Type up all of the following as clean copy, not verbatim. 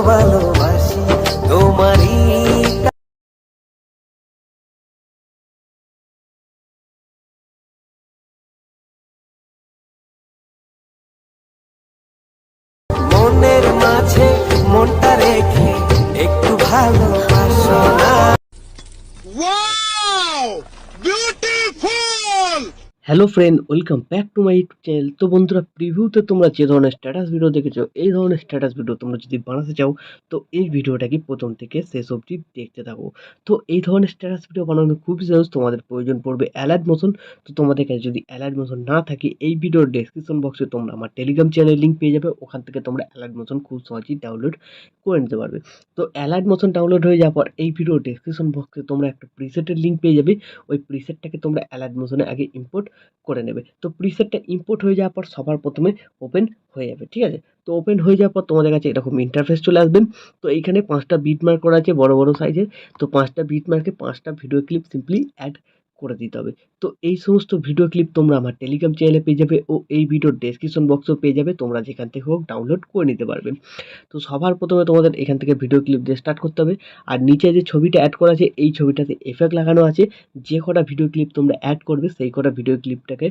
ভালোবাসি তোমারই মনের মাঝে মনটা রেখে একটু ভালোবাসো না। Hello friend, welcome back to my YouTube channel. তো বন্ধুরা, প্রিভিউতে তোমরা যে ধরনের স্ট্যাটাস ভিডিও দেখেছো, এই ধরনের স্ট্যাটাস ভিডিও তোমরা যদি বানাতে চাও তো এই ভিডিওটাকে প্রথম থেকে শেষ অবধি দেখতে থাকো। তো এই ধরনের স্ট্যাটাস ভিডিও বানানো খুবই সহজ। তোমাদের প্রয়োজন পড়বে অ্যালার্ট মোশন। তো তোমাদের কাছে যদি অ্যালার্ট মোশন না থাকে, এই ভিডিওর ডেসক্রিপশন বক্সে তোমরা আমার টেলিগ্রাম চ্যানেলের লিঙ্ক পেয়ে যাবে। ওখান থেকে তোমরা অ্যালার্ট মোশন খুব সহজেই ডাউনলোড করে নিতে পারবে। তো অ্যালার্ট মোশন ডাউনলোড হয়ে যাওয়ার পর এই ভিডিও ডেসক্রিপশন বক্সে তোমরা একটা প্রিসেটের লিঙ্ক পেয়ে যাবে। ওই প্রিসেটটাকে তোমরা অ্যালার্ট মোশনে আগে ইম্পোর্ট করে নেবে। তো প্রিসেটটা ইম্পোর্ট হয়ে যাওয়ার পর সবার প্রথমে ওপেন হয়ে যাবে, ঠিক আছে? তো ওপেন হয়ে যাওয়ার পর তোমাদের কাছে এরকম ইন্টারফেস চলে আসবেন। তো এইখানে 5টা বিট মার্ক করা আছে বড় বড় সাইজের। তো 5টা বিট মার্কে 5টা ভিডিও ক্লিপ সিম্পলি অ্যাড করে দিতে হবে। তো এই সমস্ত ভিডিও ক্লিপ তোমরা আমার টেলিগ্রাম চ্যানেলে পেয়ে যাবে ও এই ভিডিওর ডেসক্রিপশন বক্সেও পেয়ে যাবে। তোমরা যেখান থেকে হোক ডাউনলোড করে নিতে পারবে। তো সবার প্রথমে তোমাদের এখান থেকে ভিডিও ক্লিপ দিয়ে স্টার্ট করতে হবে। আর নিচে যে ছবিটা অ্যাড করা আছে, এই ছবিটাতে এফেক্ট লাগানো আছে। যে কটা ভিডিও ক্লিপ তোমরা অ্যাড করবে সেই কটা ভিডিও ক্লিপটাকে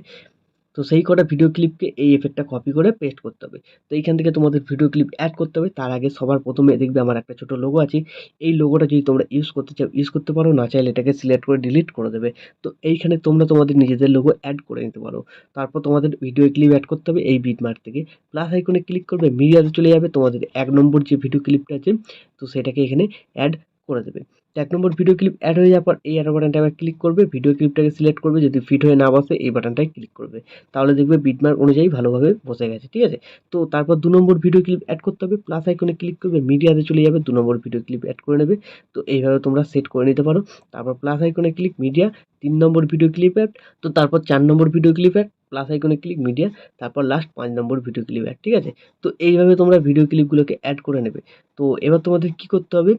সেই কটা ভিডিও ক্লিপকে এই এফেক্টটা কপি করে পেস্ট করতে হবে। তো এইখান থেকে তোমাদের ভিডিও ক্লিপ অ্যাড করতে হবে। তার আগে সবার প্রথমে দেখবে আমার একটা ছোটো লোগো আছে। এই লোগোটা যদি তোমরা ইউজ করতে চাও ইউজ করতে পারো, না চাইলে এটাকে সিলেক্ট করে ডিলিট করে দেবে। তো এইখানে তোমরা তোমাদের নিজেদের লোগো অ্যাড করে নিতে পারো। তারপর তোমাদের ভিডিও ক্লিপ অ্যাড করতে হবে এই বিটমার্ক থেকে। প্লাস আইকনে ক্লিক করবে, মিডিয়াতে চলে যাবে। তোমাদের 1 নম্বর যে ভিডিও ক্লিপটা আছে তো সেটাকে এখানে অ্যাড করে দেবে। 1 নম্বর ভিডিও ক্লিপ অ্যাড হয়ে যাওয়ার পর এই অ্যারো বাটনটা আবার ক্লিক করবে, ভিডিও ক্লিপটাকে সিলেক্ট করবে। যদি ফিট হয়ে না বসে এই বাটনটায় ক্লিক করবে। তাহলে দেখবে বিটমার্ক অনুযায়ী ভালোভাবে বসে গেছে, ঠিক আছে? তো তারপর 2 নম্বর ভিডিও ক্লিপ অ্যাড করতে হবে। প্লাস আইকনে ক্লিক করবে, মিডিয়াতে চলে যাবে, 2 নম্বর ভিডিও ক্লিপ অ্যাড করে নেবে। তো এইভাবে তোমরা সেট করে নিতে পারো। তারপর প্লাস আইকনে ক্লিক, মিডিয়া, 3 নম্বর ভিডিও ক্লিপ অ্যাড। তো তারপর 4 নম্বর ভিডিও ক্লিপ অ্যাড, প্লাস আইকনে ক্লিক, মিডিয়া, তারপর লাস্ট 5 নম্বর ভিডিও ক্লিপ অ্যাড, ঠিক আছে? তো এইভাবে তোমরা ভিডিও ক্লিপগুলোকে অ্যাড করে নেবে। তো এবার তোমাদের কি করতে হবে,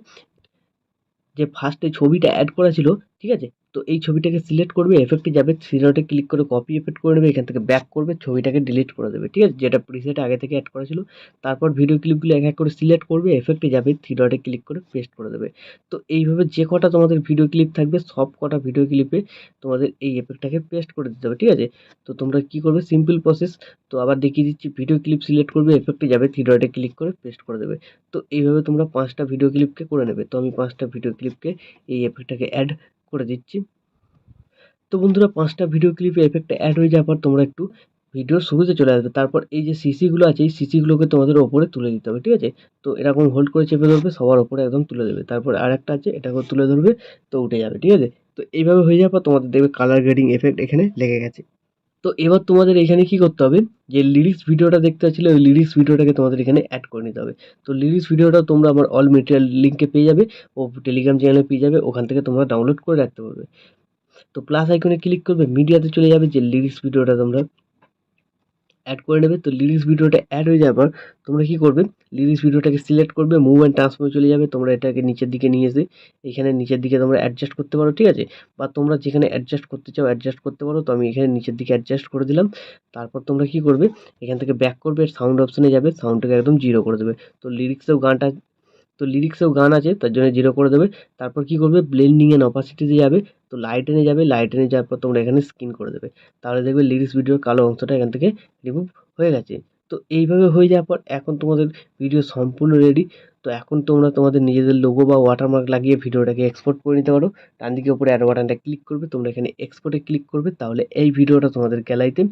যে ফার্স্টে ছবিটা অ্যাড করা ছিল, ঠিক আছে? তো এই ছবিটাকে সিলেক্ট করবে, এফেক্টে যাবে, থ্রি ডটে ক্লিক করে কপি এফেক্ট করে নেবে। এখান থেকে ব্যাক করবে, ছবিটাকে ডিলিট করে দেবে, ঠিক আছে? যেটা প্রিসেটে আগে থেকে অ্যাড করা ছিল। তারপর ভিডিও ক্লিপগুলো এক এক করে সিলেক্ট করবে, এফেক্টে যাবে, থ্রি ডটে ক্লিক করে পেস্ট করে দেবে। তো এইভাবে যে কটা তোমাদের ভিডিও ক্লিপ থাকবে সব কটা ভিডিও ক্লিপে তোমাদের এই এফেক্টটাকে পেস্ট করে দিতে হবে, ঠিক আছে? তো তোমরা কি করবে, সিম্পল প্রসেস। তো আবার দেখিয়ে দিচ্ছি, ভিডিও ক্লিপ সিলেক্ট করবে, এফেক্টে যাবে, থ্রি ডটে ক্লিক করে পেস্ট করে দেবে। তো এইভাবে তোমরা 5টা ভিডিও ক্লিপকে করে নেবে। তো আমি 5টা ভিডিও ক্লিপকে এই এফেক্টটাকে অ্যাড করে দিচ্ছি। তো বন্ধুরা, 5টা ভিডিও ক্লিপে এফেক্টটা অ্যাড হয়ে যাওয়ার পর তোমরা একটু ভিডিওর শুরুতে চলে আসবে। তারপর এই যে সিসিগুলো আছে এই সিসিগুলোকে তোমাদের ওপরে তুলে দিতে হবে, ঠিক আছে? তো এরকম হোল্ড করে চেপে ধরবে, সবার ওপরে একদম তুলে দেবে। তারপর আরেকটা আছে, এটাকেও তুলে ধরবে, তো উঠে যাবে, ঠিক আছে? তো এইভাবে হয়ে যাওয়ার পর তোমাদের দেখবে কালার গ্রেডিং এফেক্ট এখানে লেগে গেছে। তো এবার তোমাদের এখানে কি করতে হবে, যে লিরিক্স ভিডিওটা দেখতে পাচ্ছিলে ওই লিরিক্স ভিডিওটাকে তোমাদের এখানে অ্যাড করে নিতে হবে। তো লিরিক্স ভিডিওটা তোমরা আমার অল মেটেরিয়াল লিঙ্কে পেয়ে যাবে ও টেলিগ্রাম চ্যানেলে পেয়ে যাবে। ওখান থেকে তোমরা ডাউনলোড করে রাখতে পারবে। তো প্লাস আইকনে ক্লিক করবে, মিডিয়াতে চলে যাবে, যে লিরিক্স ভিডিওটা তোমরা অ্যাড করে নেবে। তো লিরিক্স ভিডিওটা অ্যাড হয়ে যাওয়ার পর তোমরা কি করবে, লিরিক্স ভিডিওটাকে সিলেক্ট করবে, মুভ অ্যান্ড ট্রান্সফর্মে চলে যাবে। তোমরা এটাকে নিচের দিকে নিয়ে এসে এখানে নিচের দিকে তোমরা অ্যাডজাস্ট করতে পারো, ঠিক আছে? বা তোমরা যেখানে অ্যাডজাস্ট করতে চাও অ্যাডজাস্ট করতে পারো। তো আমি এখানে নিচের দিকে অ্যাডজাস্ট করে দিলাম। তারপর তোমরা কি করবে, এখান থেকে ব্যাক করবে, সাউন্ড অপশনে যাবে, সাউন্ডটাকে একদম 0 করে দেবে। তো লিরিক্সেও গান আছে তার জন্য 0 করে দেবে। তারপর কি করবে, ব্লেন্ডিং এন্ড অপাসিটিতে যাবে। তো লাইটেনে যাবে, লাইটেনে যাওয়ার পর তোমরা এখানে স্ক্রিন করে দেবে। তাহলে দেখবে লিরিক্স ভিডিওর কালো অংশটা এখান থেকে রিমুভ হয়ে গেছে। তো এইভাবে হয়ে যাওয়ার পর এখন তোমাদের ভিডিও সম্পূর্ণ রেডি। তো এখন তোমরা তোমাদের নিজেদের লোগো বা ওয়াটারমার্ক লাগিয়ে ভিডিওটাকে এক্সপোর্ট করে নিতে পারো। ডান দিকে উপরে অ্যারো বাটনটা ক্লিক করবে, তোমরা এখানে এক্সপোর্টে ক্লিক করবে, তাহলে এই ভিডিওটা তোমাদের গ্যালারিতে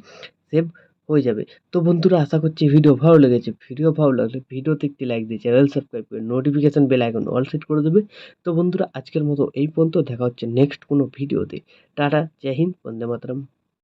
সেভ হয়ে যাবে। তো বন্ধুরা, আশা করছি ভিডিও ভালো লেগেছে। ভিডিও ভালো লাগলে ভিডিওতে একটি লাইক দিয়ে চ্যানেল সাবস্ক্রাইব করে notification bell icon all set করে দেবে। তো বন্ধুরা, আজকের মতো এই পর্যন্ত, দেখা হচ্ছে নেক্সট কোনো ভিডিওতে। টাটা, জয় হিন্দ, বন্দে মাতরম।